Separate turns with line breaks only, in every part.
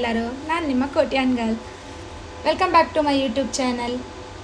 ಎಲ್ಲರೂ, ನಾನು ನಿಮ್ಮ ಕೋಟ್ಯಾನ್ಗಲ್. Welcome back to my YouTube channel.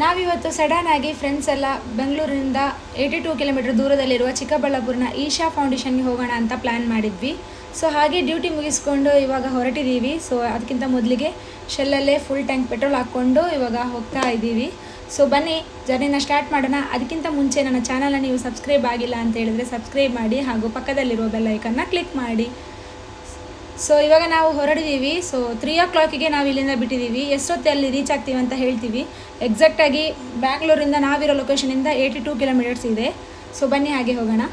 ನಾವಿವತ್ತು ಸಡನ್ ಆಗಿ ಫ್ರೆಂಡ್ಸ್ ಎಲ್ಲ ಬೆಂಗಳೂರಿನಿಂದ 82 ಕಿಲೋಮೀಟರ್ ದೂರದಲ್ಲಿರುವ ಚಿಕ್ಕಬಳ್ಳಾಪುರನ ಈಶಾ ಫೌಂಡೇಶನ್ಗೆ ಹೋಗೋಣ ಅಂತ ಪ್ಲ್ಯಾನ್ ಮಾಡಿದ್ವಿ. ಸೊ ಹಾಗೆ ಡ್ಯೂಟಿ ಮುಗಿಸ್ಕೊಂಡು ಇವಾಗ ಹೊರಟಿದ್ದೀವಿ. ಸೊ ಅದಕ್ಕಿಂತ ಮೊದಲಿಗೆ ಶೆಲ್ಲಲ್ಲೇ ಫುಲ್ ಟ್ಯಾಂಕ್ ಪೆಟ್ರೋಲ್ ಹಾಕ್ಕೊಂಡು ಇವಾಗ ಹೋಗ್ತಾ ಇದ್ದೀವಿ. ಸೊ ಬನ್ನಿ ಜರ್ನಿನ ಸ್ಟಾರ್ಟ್ ಮಾಡೋಣ. ಅದಕ್ಕಿಂತ ಮುಂಚೆ ನನ್ನ ಚಾನಲ್ನ ನೀವು ಸಬ್ಸ್ಕ್ರೈಬ್ ಆಗಿಲ್ಲ ಅಂತ ಹೇಳಿದರೆ ಸಬ್ಸ್ಕ್ರೈಬ್ ಮಾಡಿ ಹಾಗೂ ಪಕ್ಕದಲ್ಲಿರುವ ಬೆಲ್ ಐಕನ್ನ ಕ್ಲಿಕ್ ಮಾಡಿ. ಸೊ ಇವಾಗ ನಾವು ಹೊರಡಿದ್ದೀವಿ. ಸೊ 3 o'clock ನಾವು ಇಲ್ಲಿಂದ ಬಿಟ್ಟಿದ್ದೀವಿ. ಎಷ್ಟೊತ್ತೆ ಅಲ್ಲಿ ರೀಚ್ ಆಗ್ತೀವಿ ಅಂತ ಹೇಳ್ತೀವಿ. ಎಕ್ಸಾಕ್ಟಾಗಿ ಬ್ಯಾಂಗ್ಳೂರಿಂದ ನಾವಿರೋ ಲೊಕೇಶನಿಂದ 82 ಕಿಲೋಮೀಟರ್ಸ್ ಇದೆ. ಸೊ ಬನ್ನಿ ಹಾಗೆ ಹೋಗೋಣ.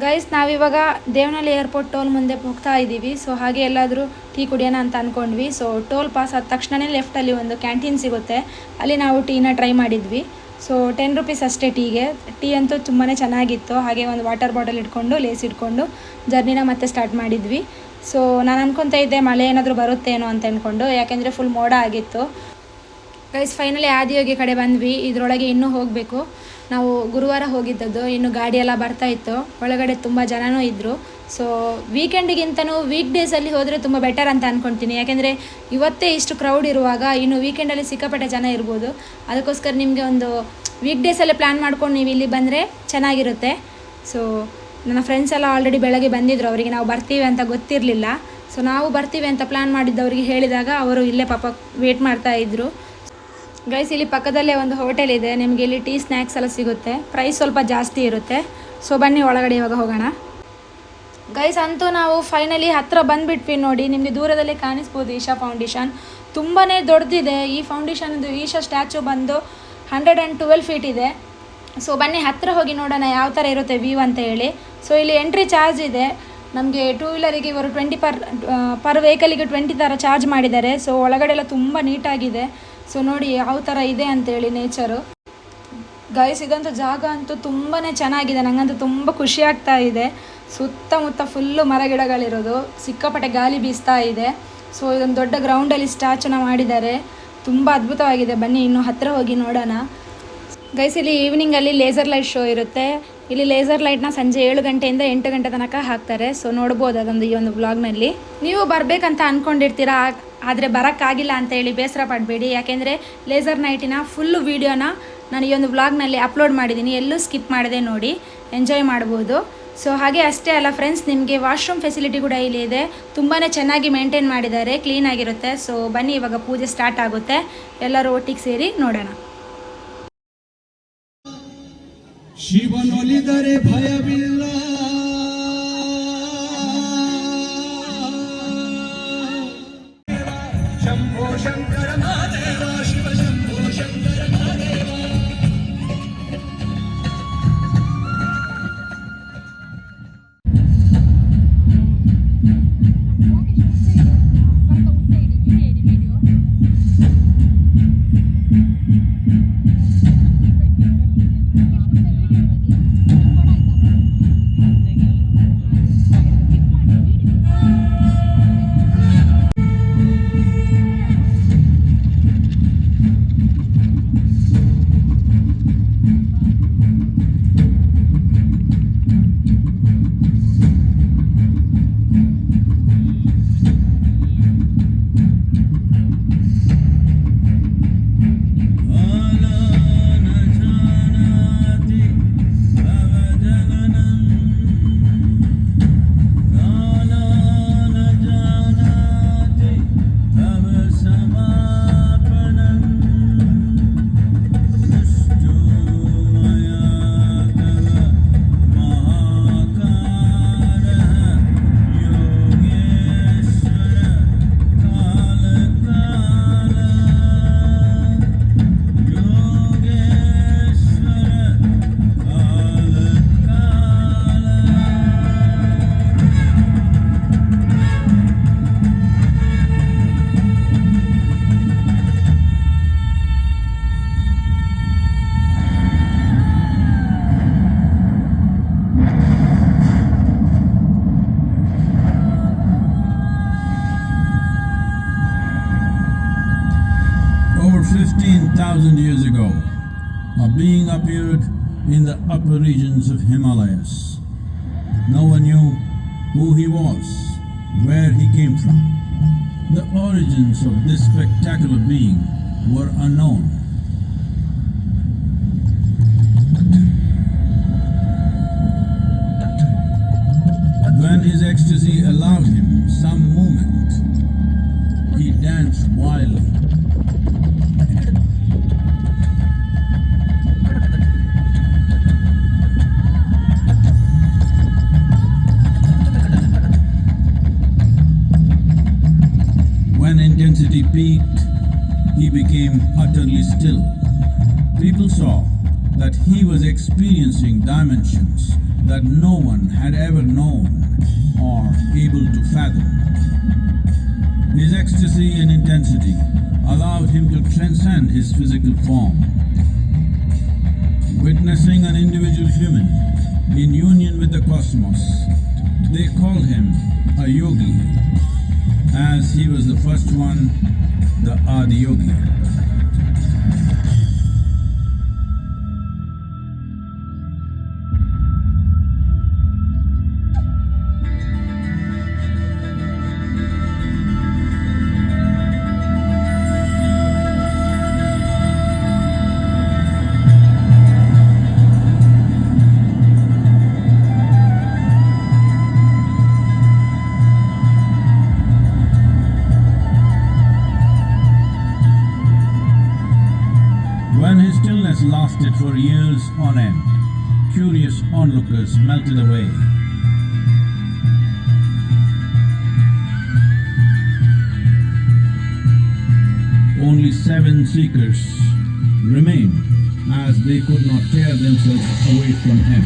ಗೈಸ್, ನಾವಿವಾಗ ದೇವನಹಳ್ಳಿ ಏರ್ಪೋರ್ಟ್ ಟೋಲ್ ಮುಂದೆ ಹೋಗ್ತಾ ಇದ್ದೀವಿ. ಸೊ ಹಾಗೆ ಎಲ್ಲಾದರೂ ಟೀ ಕುಡಿಯೋಣ ಅಂತ ಅಂದ್ಕೊಂಡ್ವಿ. ಸೊ ಟೋಲ್ ಪಾಸ್ ಆದ ತಕ್ಷಣವೇ ಲೆಫ್ಟಲ್ಲಿ ಒಂದು ಕ್ಯಾಂಟೀನ್ ಸಿಗುತ್ತೆ, ಅಲ್ಲಿ ನಾವು ಟೀನ ಟ್ರೈ ಮಾಡಿದ್ವಿ. ಸೊ 10 rupees ಅಷ್ಟೇ ಟೀಗೆ. ಟೀ ಅಂತೂ ತುಂಬಾ ಚೆನ್ನಾಗಿತ್ತು. ಹಾಗೆ ಒಂದು ವಾಟರ್ ಬಾಟಲ್ ಇಟ್ಕೊಂಡು ಲೇಸ್ ಇಟ್ಕೊಂಡು ಜರ್ನಿನ ಮತ್ತೆ ಸ್ಟಾರ್ಟ್ ಮಾಡಿದ್ವಿ. ಸೊ ನಾನು ಅನ್ಕೊತಾ ಇದ್ದೆ ಮಳೆ ಏನಾದರೂ ಬರುತ್ತೇನೋ ಅಂತ ಅಂದ್ಕೊಂಡು, ಯಾಕೆಂದರೆ ಫುಲ್ ಮೋಡ ಆಗಿತ್ತು. ಗೈಸ್, ಫೈನಲಿ ಆದಿಯೋಗಿ ಕಡೆ ಬಂದ್ವಿ. ಇದರೊಳಗೆ ಇನ್ನೂ ಹೋಗಬೇಕು. ನಾವು ಗುರುವಾರ ಹೋಗಿದ್ದದ್ದು, ಇನ್ನು ಗಾಡಿ ಎಲ್ಲ ಬರ್ತಾ ಇತ್ತು. ಒಳಗಡೆ ತುಂಬ ಜನನೂ ಇದ್ದರು. ಸೊ ವೀಕೆಂಡಿಗಿಂತನೂ ವೀಕ್ ಡೇಸಲ್ಲಿ ಹೋದರೆ ತುಂಬ ಬೆಟರ್ ಅಂತ ಅಂದ್ಕೊಳ್ತೀನಿ. ಯಾಕೆಂದರೆ ಇವತ್ತೇ ಇಷ್ಟು ಕ್ರೌಡ್ ಇರುವಾಗ ಇನ್ನು ವೀಕೆಂಡಲ್ಲಿ ಸಿಕ್ಕಾಪಟ್ಟೆ ಜನ ಇರ್ಬೋದು. ಅದಕ್ಕೋಸ್ಕರ ನಿಮಗೆ ಒಂದು ವೀಕ್ ಡೇಸಲ್ಲೇ ಪ್ಲ್ಯಾನ್ ಮಾಡ್ಕೊಂಡು ನೀವು ಇಲ್ಲಿ ಬಂದರೆ ಚೆನ್ನಾಗಿರುತ್ತೆ. ಸೊ ನನ್ನ ಫ್ರೆಂಡ್ಸ್ ಎಲ್ಲ ಆಲ್ರೆಡಿ ಬೆಳಗ್ಗೆ ಬಂದಿದ್ದರು. ಅವರಿಗೆ ನಾವು ಬರ್ತೀವಿ ಅಂತ ಗೊತ್ತಿರಲಿಲ್ಲ. ಸೊ ನಾವು ಬರ್ತೀವಿ ಅಂತ ಪ್ಲ್ಯಾನ್ ಮಾಡಿದ್ದವರಿಗೆ ಹೇಳಿದಾಗ ಅವರು ಇಲ್ಲೇ ಪಾಪ ವೇಟ್ ಮಾಡ್ತಾಯಿದ್ರು. ಗೈಸ್, ಇಲ್ಲಿ ಪಕ್ಕದಲ್ಲೇ ಒಂದು ಹೋಟೆಲ್ ಇದೆ. ನಿಮಗೆ ಇಲ್ಲಿ ಟೀ ಸ್ನ್ಯಾಕ್ಸ್ ಎಲ್ಲ ಸಿಗುತ್ತೆ. ಪ್ರೈಸ್ ಸ್ವಲ್ಪ ಜಾಸ್ತಿ ಇರುತ್ತೆ. ಸೊ ಬನ್ನಿ ಒಳಗಡೆ ಇವಾಗ ಹೋಗೋಣ. ಗೈಸ್, ಅಂತೂ ನಾವು ಫೈನಲಿ ಹತ್ತಿರ ಬಂದುಬಿಟ್ವಿ. ನೋಡಿ, ನಿಮಗೆ ದೂರದಲ್ಲೇ ಕಾಣಿಸ್ಬೋದು ಈಶಾ ಫೌಂಡೇಶನ್. ತುಂಬಾ ದೊಡ್ಡದಿದೆ. ಈ ಫೌಂಡೇಶನ್ದು ಈಶಾ ಸ್ಟ್ಯಾಚು ಬಂದು 112 feet ಇದೆ. ಸೊ ಬನ್ನಿ ಹತ್ತಿರ ಹೋಗಿ ನೋಡೋಣ ಯಾವ ಥರ ಇರುತ್ತೆ ವ್ಯೂ ಅಂತ ಹೇಳಿ. ಸೊ ಇಲ್ಲಿ ಎಂಟ್ರಿ ಚಾರ್ಜ್ ಇದೆ. ನಮಗೆ 2 wheelerಗೆ ಇವರು 20 ಪರ್ ವೆಹಿಕಲಿಗೆ 20 ಥರ ಚಾರ್ಜ್ ಮಾಡಿದ್ದಾರೆ. ಸೊ ಒಳಗಡೆ ಎಲ್ಲ ತುಂಬ ನೀಟಾಗಿದೆ. ಸೊ ನೋಡಿ ಯಾವ ಥರ ಇದೆ ಅಂತೇಳಿ ನೇಚರು. ಗೈಸ್, ಇದಂತೂ ಜಾಗ ಅಂತೂ ತುಂಬಾ ಚೆನ್ನಾಗಿದೆ. ನನಗಂತೂ ತುಂಬ ಖುಷಿ ಆಗ್ತಾ ಇದೆ. ಸುತ್ತಮುತ್ತ ಫುಲ್ಲು ಮರಗಿಡಗಳಿರೋದು, ಸಿಕ್ಕಾಪಟ್ಟೆ ಗಾಳಿ ಬೀಸ್ತಾ ಇದೆ. ಸೊ ಇದೊಂದು ದೊಡ್ಡ ಗ್ರೌಂಡಲ್ಲಿ ಸ್ಟ್ಯಾಚುನ ಮಾಡಿದ್ದಾರೆ. ತುಂಬ ಅದ್ಭುತವಾಗಿದೆ. ಬನ್ನಿ ಇನ್ನೂ ಹತ್ತಿರ ಹೋಗಿ ನೋಡೋಣ. ಗೈಸ್, ಇಲ್ಲಿ ಈವ್ನಿಂಗಲ್ಲಿ ಲೇಸರ್ ಲೈಟ್ ಶೋ ಇರುತ್ತೆ. ಇಲ್ಲಿ ಲೇಸರ್ ಲೈಟ್ನ ಸಂಜೆ 7 ಗಂಟೆಯಿಂದ 8 ಗಂಟೆ ತನಕ ಹಾಕ್ತಾರೆ. ಸೊ ನೋಡ್ಬೋದು ಅದೊಂದು ಈ ಒಂದು ವ್ಲಾಗ್ನಲ್ಲಿ. ನೀವು ಬರಬೇಕಂತ ಅಂದ್ಕೊಂಡಿರ್ತೀರಾ, ಆದರೆ ಬರೋಕ್ಕಾಗಿಲ್ಲ ಅಂತ ಹೇಳಿ ಬೇಸರ ಪಡಬೇಡಿ. ಯಾಕೆಂದರೆ ಲೇಸರ್ ನೈಟಿನ ಫುಲ್ಲು ವೀಡಿಯೋನ ನಾನು ಈ ಒಂದು ವ್ಲಾಗ್ನಲ್ಲಿ ಅಪ್ಲೋಡ್ ಮಾಡಿದ್ದೀನಿ. ಎಲ್ಲೂ ಸ್ಕಿಪ್ ಮಾಡದೆ ನೋಡಿ, ಎಂಜಾಯ್ ಮಾಡ್ಬೋದು. ಸೊ ಹಾಗೆ ಅಷ್ಟೇ ಅಲ್ಲ ಫ್ರೆಂಡ್ಸ್, ನಿಮಗೆ ವಾಶ್ರೂಮ್ ಫೆಸಿಲಿಟಿ ಕೂಡ ಇಲ್ಲಿ ಇದೆ. ತುಂಬಾ ಚೆನ್ನಾಗಿ ಮೇಂಟೈನ್ ಮಾಡಿದ್ದಾರೆ, ಕ್ಲೀನಾಗಿರುತ್ತೆ. ಸೊ ಬನ್ನಿ ಇವಾಗ ಪೂಜೆ ಸ್ಟಾರ್ಟ್ ಆಗುತ್ತೆ. ಎಲ್ಲರೂ ಒಟ್ಟಿಗೆ ಸೇರಿ ನೋಡೋಣ.
ಶಿವನೊಲಿದರೆ ಭಯವಿಲ್ಲ, ಶಂಭೋ Shankara Mahadeva, Shiva Shambho Shankara Mahadeva. Over 15,000 years ago, a being appeared in the upper regions of Himalayas. No one knew who he was where he came from. The origins of this spectacular being were unknown. When his ecstasy allowed him some movement, he danced wildly. When intensity peaked, he became utterly still. People saw that he was experiencing dimensions that no one had ever known or able to fathom. His ecstasy and intensity allowed him to transcend his physical form. Witnessing an individual human in union with the cosmos, they called him a yogi, as he was the first one, the Adiyogi. When his stillness lasted for years on end, curious onlookers melted away. Only 7 seekers remained, as they could not tear themselves away from him.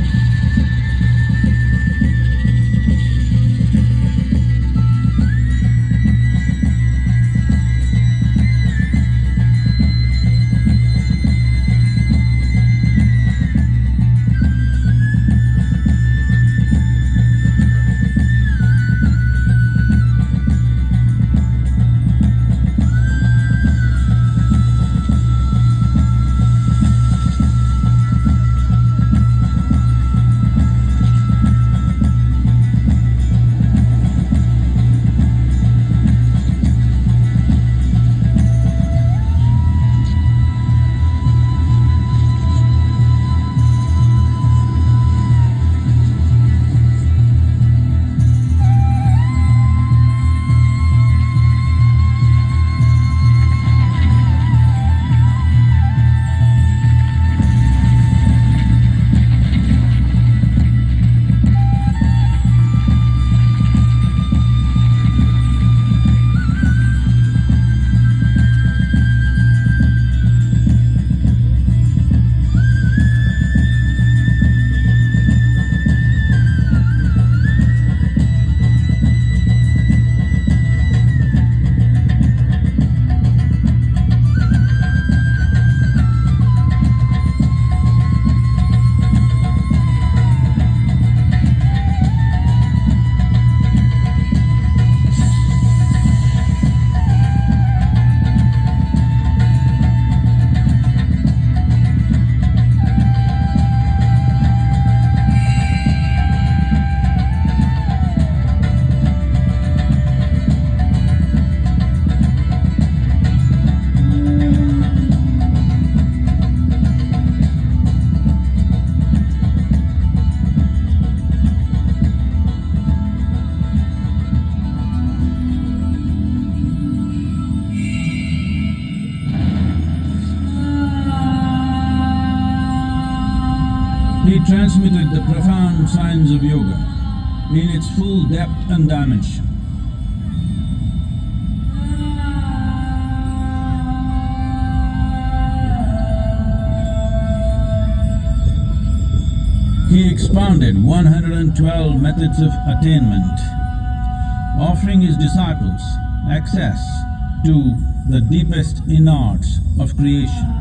He transmitted the profound science of yoga in its full depth and dimension. He expounded 112 methods of attainment, offering his disciples access to the deepest innards of creation.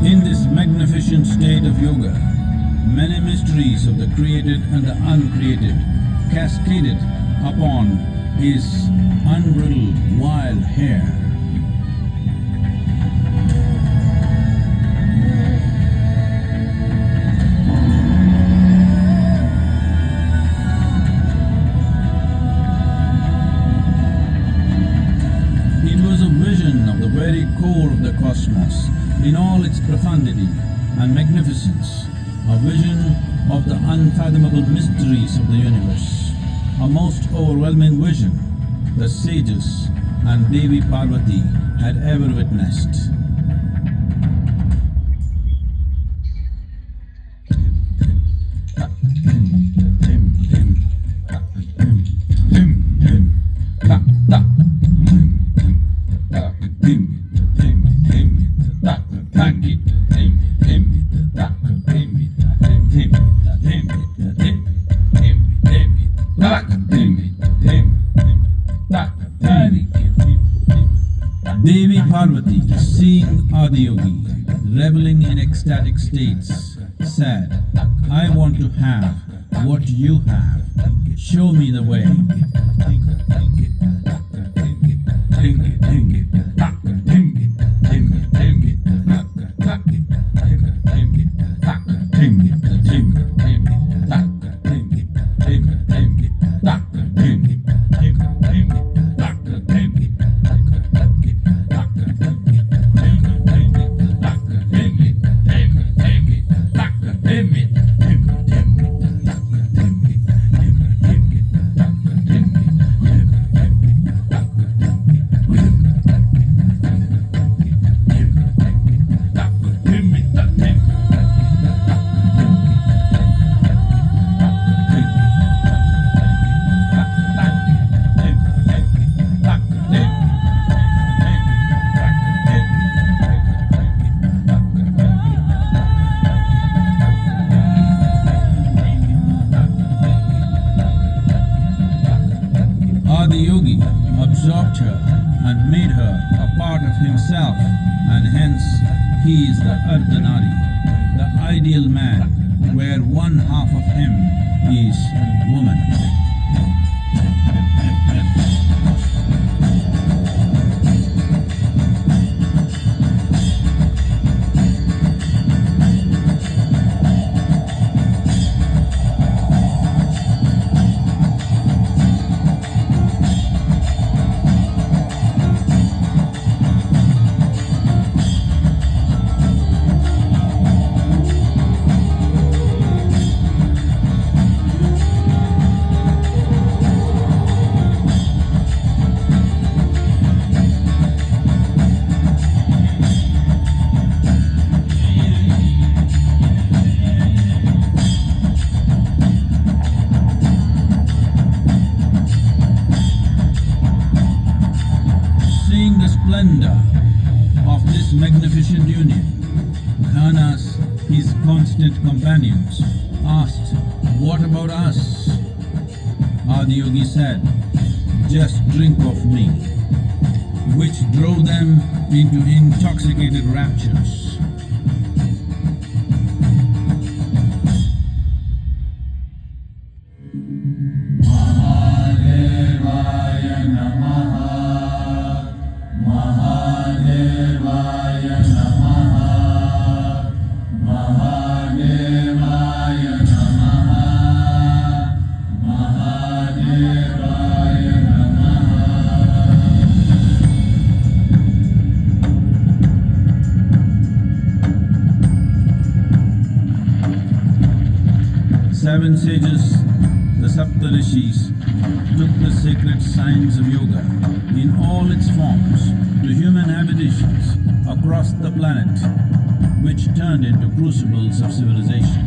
In this magnificent created and the uncreated cascaded upon his unbridled wild hair. It was a vision of the very core of the cosmos in all its profundity and magnificence, a vision of the unfathomable mysteries of the universe, a most overwhelming vision the sages and Devi Parvati had ever witnessed. Devi Parvati, seeing Adiyogi reveling in ecstatic states, said, I want to have what you have. Show me the way. Adiyogi absorbed her and made her a part of himself, and hence he is the Ardhanari, the ideal man, where one half of him is woman. Seeing the splendor of this magnificent union, Ghanas, his constant companions, asked, What about us? Adiyogi said, Just drink of me, which drove them into intoxicated raptures. Seven sages, the Saptarishis, took the sacred science of yoga in all its forms to human habitations across the planet, which turned into crucibles of civilization.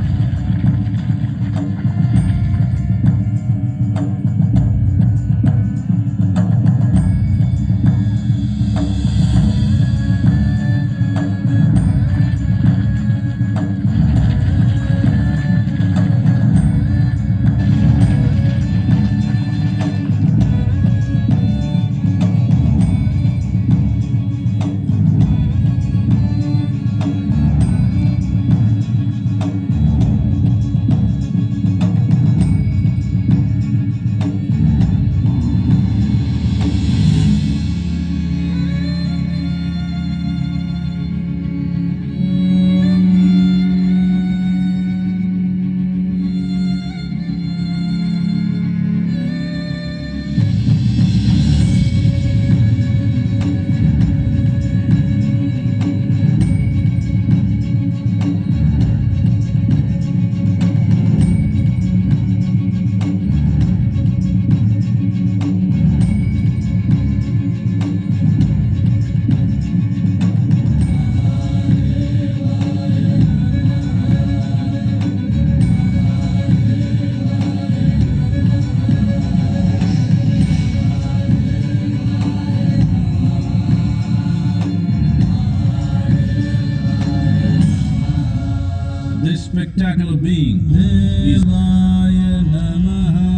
spectacular being is Devaya Namaha,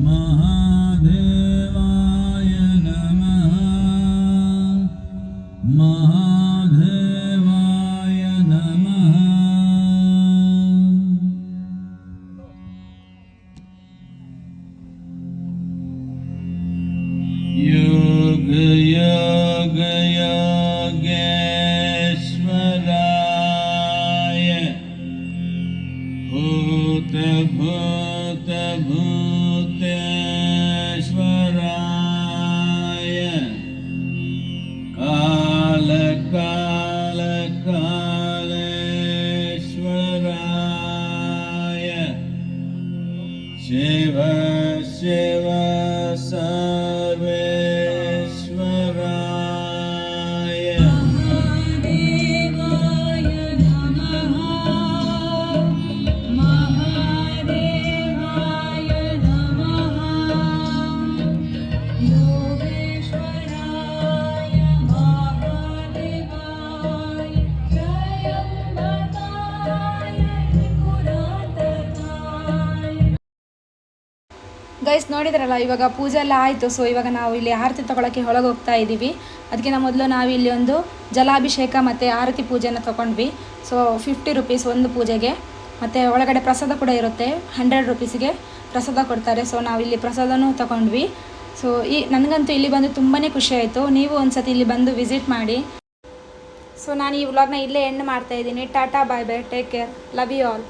Mahadevaya Namaha, Mahadevaya Namaha. Yoga Yoga Yogeshwaraya, Bhuta Bhuta Bhuteshwaraya, Kala Kala Kaleshwaraya, Shiva Shiva Sarveshwaraya.
Mahadevaya Namaha, Mahadevaya Namaha, Yogeshwaraya Mahadevaya, Jayambakaya Tripuratakaya. Guys ನೋಡಿದ್ರಲ್ಲ, ಇವಾಗ ಪೂಜೆ ಎಲ್ಲ ಆಯಿತು. So ಇವಾಗ ನಾವು ಇಲ್ಲಿ ಆರತಿ ತೊಗೊಳಕ್ಕೆ ಒಳಗೆ ಹೋಗ್ತಾ ಇದ್ದೀವಿ. ಅದಕ್ಕಿಂತ ಮೊದಲು ನಾವು ಇಲ್ಲಿ ಒಂದು ಜಲಾಭಿಷೇಕ ಮತ್ತು ಆರತಿ ಪೂಜೆನ ತೊಗೊಂಡ್ವಿ. ಸೊ 50 ರುಪೀಸ್ ಒಂದು ಪೂಜೆಗೆ, ಮತ್ತು ಒಳಗಡೆ ಪ್ರಸಾದ ಕೂಡ ಇರುತ್ತೆ. 100 ರುಪೀಸಿಗೆ ಪ್ರಸಾದ ಕೊಡ್ತಾರೆ. ಸೊ ನಾವು ಇಲ್ಲಿ ಪ್ರಸಾದನೂ ತೊಗೊಂಡ್ವಿ. ಸೊ ನನಗಂತೂ ಇಲ್ಲಿ ಬಂದು ತುಂಬಾ ಖುಷಿ ಆಯಿತು. ನೀವು ಒಂದು ಸತಿ ಇಲ್ಲಿ ಬಂದು ವಿಸಿಟ್ ಮಾಡಿ. ಸೊ ನಾನು ಈ ವ್ಲಾಗ್ನ ಇಲ್ಲೇ ಎಂಡ್ ಮಾಡ್ತಾಯಿದ್ದೀನಿ. Tata, bye bye, take care, love you all.